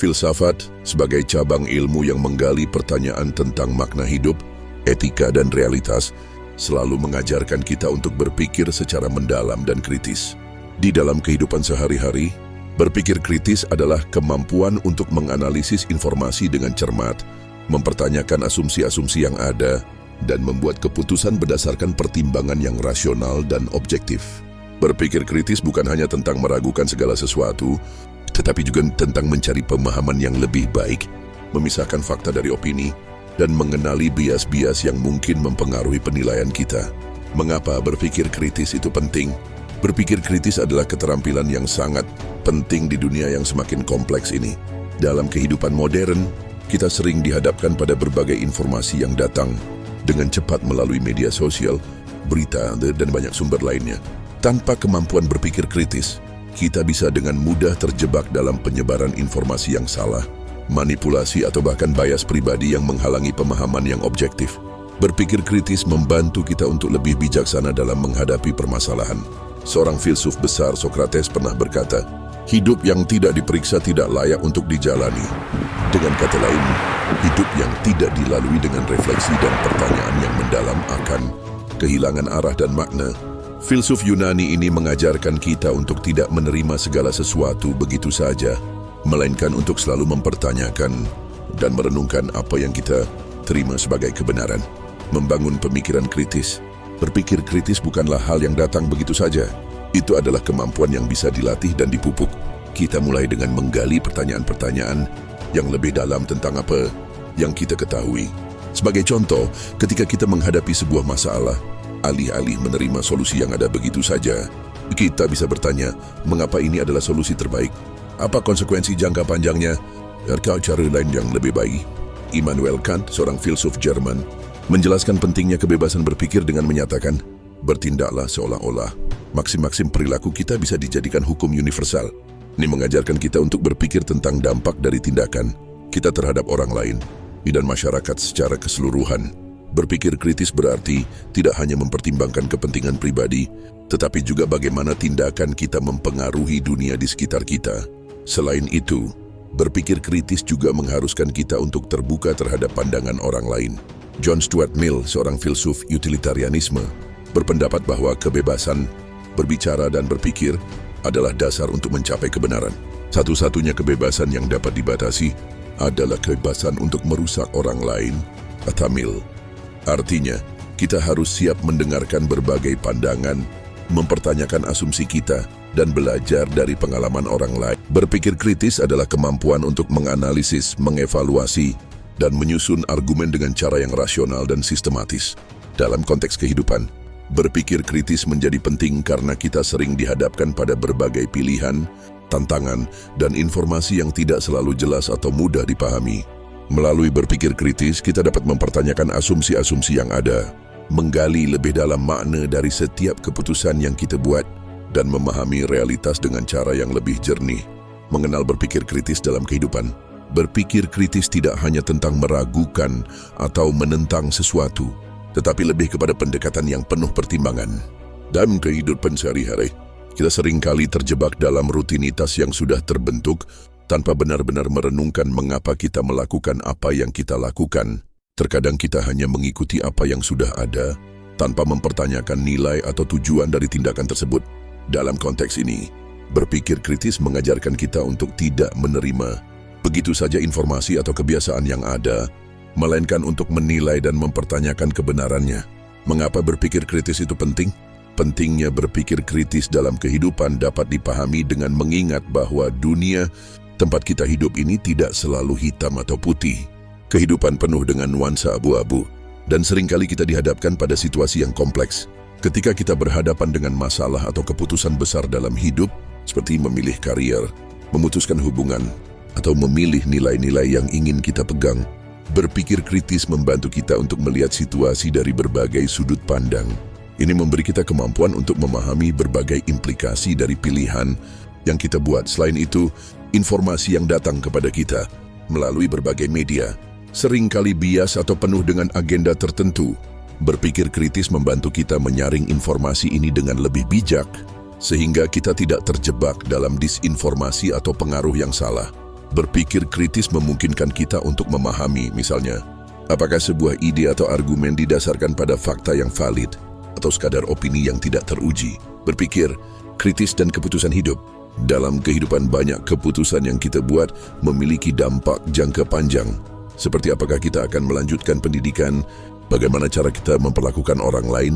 Filsafat sebagai cabang ilmu yang menggali pertanyaan tentang makna hidup, etika dan realitas selalu mengajarkan kita untuk berpikir secara mendalam dan kritis. Di dalam kehidupan sehari-hari, berpikir kritis adalah kemampuan untuk menganalisis informasi dengan cermat, mempertanyakan asumsi-asumsi yang ada, dan membuat keputusan berdasarkan pertimbangan yang rasional dan objektif. Berpikir kritis bukan hanya tentang meragukan segala sesuatu, tetapi juga tentang mencari pemahaman yang lebih baik, memisahkan fakta dari opini, dan mengenali bias-bias yang mungkin mempengaruhi penilaian kita. Mengapa berpikir kritis itu penting? Berpikir kritis adalah keterampilan yang sangat penting di dunia yang semakin kompleks ini. Dalam kehidupan modern, kita sering dihadapkan pada berbagai informasi yang datang dengan cepat melalui media sosial, berita, dan banyak sumber lainnya. Tanpa kemampuan berpikir kritis, kita bisa dengan mudah terjebak dalam penyebaran informasi yang salah, manipulasi atau bahkan bias pribadi yang menghalangi pemahaman yang objektif. Berpikir kritis membantu kita untuk lebih bijaksana dalam menghadapi permasalahan. Seorang filsuf besar, Socrates, pernah berkata, "Hidup yang tidak diperiksa tidak layak untuk dijalani." Dengan kata lain, hidup yang tidak dilalui dengan refleksi dan pertanyaan yang mendalam akan kehilangan arah dan makna. Filsuf Yunani ini mengajarkan kita untuk tidak menerima segala sesuatu begitu saja, melainkan untuk selalu mempertanyakan dan merenungkan apa yang kita terima sebagai kebenaran. Membangun pemikiran kritis. Berpikir kritis bukanlah hal yang datang begitu saja. Itu adalah kemampuan yang bisa dilatih dan dipupuk. Kita mulai dengan menggali pertanyaan-pertanyaan yang lebih dalam tentang apa yang kita ketahui. Sebagai contoh, ketika kita menghadapi sebuah masalah, alih-alih menerima solusi yang ada begitu saja, kita bisa bertanya, mengapa ini adalah solusi terbaik? Apa konsekuensi jangka panjangnya? Adakah cara lain yang lebih baik? Immanuel Kant, seorang filsuf Jerman, menjelaskan pentingnya kebebasan berpikir dengan menyatakan, bertindaklah seolah-olah maksim-maksim perilaku kita bisa dijadikan hukum universal. Ini mengajarkan kita untuk berpikir tentang dampak dari tindakan kita terhadap orang lain dan masyarakat secara keseluruhan. Berpikir kritis berarti tidak hanya mempertimbangkan kepentingan pribadi, tetapi juga bagaimana tindakan kita mempengaruhi dunia di sekitar kita. Selain itu, berpikir kritis juga mengharuskan kita untuk terbuka terhadap pandangan orang lain. John Stuart Mill, seorang filsuf utilitarianisme, berpendapat bahwa kebebasan berbicara dan berpikir adalah dasar untuk mencapai kebenaran. Satu-satunya kebebasan yang dapat dibatasi adalah kebebasan untuk merusak orang lain, kata Mill. Artinya, kita harus siap mendengarkan berbagai pandangan, mempertanyakan asumsi kita, dan belajar dari pengalaman orang lain. Berpikir kritis adalah kemampuan untuk menganalisis, mengevaluasi, dan menyusun argumen dengan cara yang rasional dan sistematis. Dalam konteks kehidupan, berpikir kritis menjadi penting karena kita sering dihadapkan pada berbagai pilihan, tantangan, dan informasi yang tidak selalu jelas atau mudah dipahami. Melalui berpikir kritis, kita dapat mempertanyakan asumsi-asumsi yang ada, menggali lebih dalam makna dari setiap keputusan yang kita buat, dan memahami realitas dengan cara yang lebih jernih. Mengenal berpikir kritis dalam kehidupan. Berpikir kritis tidak hanya tentang meragukan atau menentang sesuatu, tetapi lebih kepada pendekatan yang penuh pertimbangan. Dalam kehidupan sehari-hari, kita seringkali terjebak dalam rutinitas yang sudah terbentuk, tanpa benar-benar merenungkan mengapa kita melakukan apa yang kita lakukan. Terkadang kita hanya mengikuti apa yang sudah ada, tanpa mempertanyakan nilai atau tujuan dari tindakan tersebut. Dalam konteks ini, berpikir kritis mengajarkan kita untuk tidak menerima begitu saja informasi atau kebiasaan yang ada, melainkan untuk menilai dan mempertanyakan kebenarannya. Mengapa berpikir kritis itu penting? Pentingnya berpikir kritis dalam kehidupan dapat dipahami dengan mengingat bahwa dunia tempat kita hidup ini tidak selalu hitam atau putih. Kehidupan penuh dengan nuansa abu-abu, dan seringkali kita dihadapkan pada situasi yang kompleks. Ketika kita berhadapan dengan masalah atau keputusan besar dalam hidup, seperti memilih karier, memutuskan hubungan, atau memilih nilai-nilai yang ingin kita pegang, berpikir kritis membantu kita untuk melihat situasi dari berbagai sudut pandang. Ini memberi kita kemampuan untuk memahami berbagai implikasi dari pilihan yang kita buat. Selain itu, informasi yang datang kepada kita melalui berbagai media seringkali bias atau penuh dengan agenda tertentu. Berpikir kritis membantu kita menyaring informasi ini dengan lebih bijak, sehingga kita tidak terjebak dalam disinformasi atau pengaruh yang salah. Berpikir kritis memungkinkan kita untuk memahami, misalnya, apakah sebuah ide atau argumen didasarkan pada fakta yang valid atau sekadar opini yang tidak teruji. Berpikir kritis dan keputusan hidup. Dalam kehidupan banyak keputusan yang kita buat memiliki dampak jangka panjang. Seperti apakah kita akan melanjutkan pendidikan, bagaimana cara kita memperlakukan orang lain,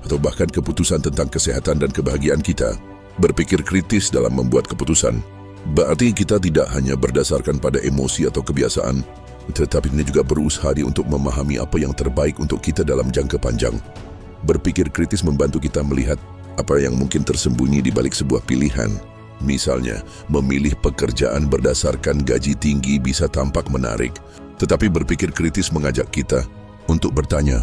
atau bahkan keputusan tentang kesehatan dan kebahagiaan kita. Berpikir kritis dalam membuat keputusan berarti kita tidak hanya berdasarkan pada emosi atau kebiasaan, tetapi ini juga berusaha untuk memahami apa yang terbaik untuk kita dalam jangka panjang. Berpikir kritis membantu kita melihat apa yang mungkin tersembunyi di balik sebuah pilihan. Misalnya, memilih pekerjaan berdasarkan gaji tinggi bisa tampak menarik, tetapi berpikir kritis mengajak kita untuk bertanya,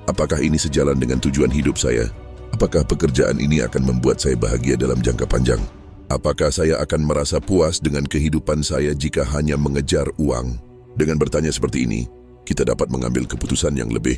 apakah ini sejalan dengan tujuan hidup saya? Apakah pekerjaan ini akan membuat saya bahagia dalam jangka panjang? Apakah saya akan merasa puas dengan kehidupan saya jika hanya mengejar uang? Dengan bertanya seperti ini, kita dapat mengambil keputusan yang lebih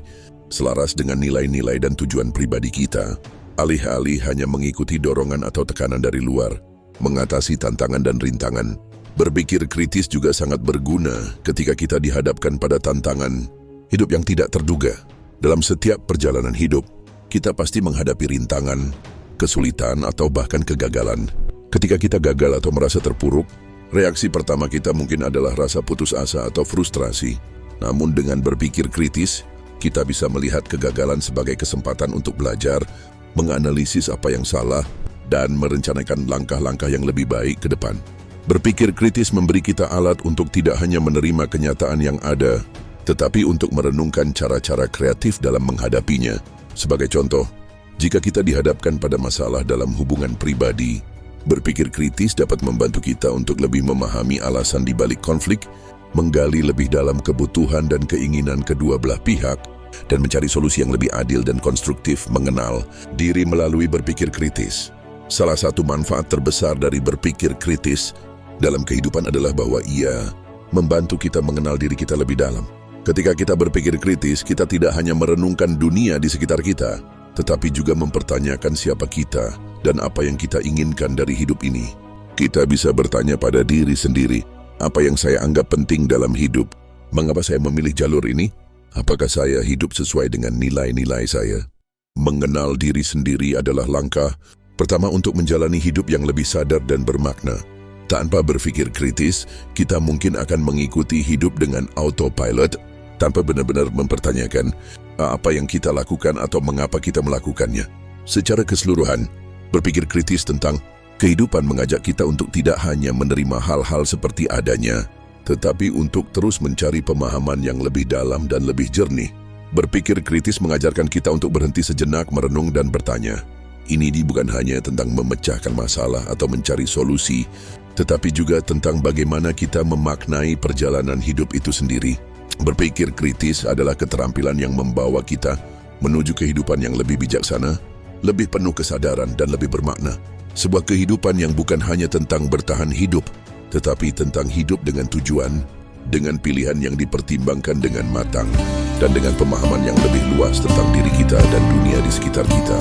selaras dengan nilai-nilai dan tujuan pribadi kita. Alih-alih hanya mengikuti dorongan atau tekanan dari luar, mengatasi tantangan dan rintangan. Berpikir kritis juga sangat berguna ketika kita dihadapkan pada tantangan hidup yang tidak terduga. Dalam setiap perjalanan hidup, kita pasti menghadapi rintangan, kesulitan, atau bahkan kegagalan. Ketika kita gagal atau merasa terpuruk, reaksi pertama kita mungkin adalah rasa putus asa atau frustrasi. Namun dengan berpikir kritis, kita bisa melihat kegagalan sebagai kesempatan untuk belajar, menganalisis apa yang salah, dan merencanakan langkah-langkah yang lebih baik ke depan. Berpikir kritis memberi kita alat untuk tidak hanya menerima kenyataan yang ada, tetapi untuk merenungkan cara-cara kreatif dalam menghadapinya. Sebagai contoh, jika kita dihadapkan pada masalah dalam hubungan pribadi, berpikir kritis dapat membantu kita untuk lebih memahami alasan di balik konflik, menggali lebih dalam kebutuhan dan keinginan kedua belah pihak, dan mencari solusi yang lebih adil dan konstruktif. Mengenal diri melalui berpikir kritis. Salah satu manfaat terbesar dari berpikir kritis dalam kehidupan adalah bahwa ia membantu kita mengenal diri kita lebih dalam. Ketika kita berpikir kritis, kita tidak hanya merenungkan dunia di sekitar kita, tetapi juga mempertanyakan siapa kita dan apa yang kita inginkan dari hidup ini. Kita bisa bertanya pada diri sendiri, apa yang saya anggap penting dalam hidup? Mengapa saya memilih jalur ini? Apakah saya hidup sesuai dengan nilai-nilai saya? Mengenal diri sendiri adalah langkah pertama untuk menjalani hidup yang lebih sadar dan bermakna. Tanpa berpikir kritis, kita mungkin akan mengikuti hidup dengan autopilot tanpa benar-benar mempertanyakan apa yang kita lakukan atau mengapa kita melakukannya. Secara keseluruhan, berpikir kritis tentang kehidupan mengajak kita untuk tidak hanya menerima hal-hal seperti adanya, tetapi untuk terus mencari pemahaman yang lebih dalam dan lebih jernih. Berpikir kritis mengajarkan kita untuk berhenti sejenak, merenung dan bertanya. Ini bukan hanya tentang memecahkan masalah atau mencari solusi, tetapi juga tentang bagaimana kita memaknai perjalanan hidup itu sendiri. Berpikir kritis adalah keterampilan yang membawa kita menuju kehidupan yang lebih bijaksana, lebih penuh kesadaran dan lebih bermakna. Sebuah kehidupan yang bukan hanya tentang bertahan hidup, tetapi tentang hidup dengan tujuan, dengan pilihan yang dipertimbangkan dengan matang, dan dengan pemahaman yang lebih luas tentang diri kita dan dunia di sekitar kita.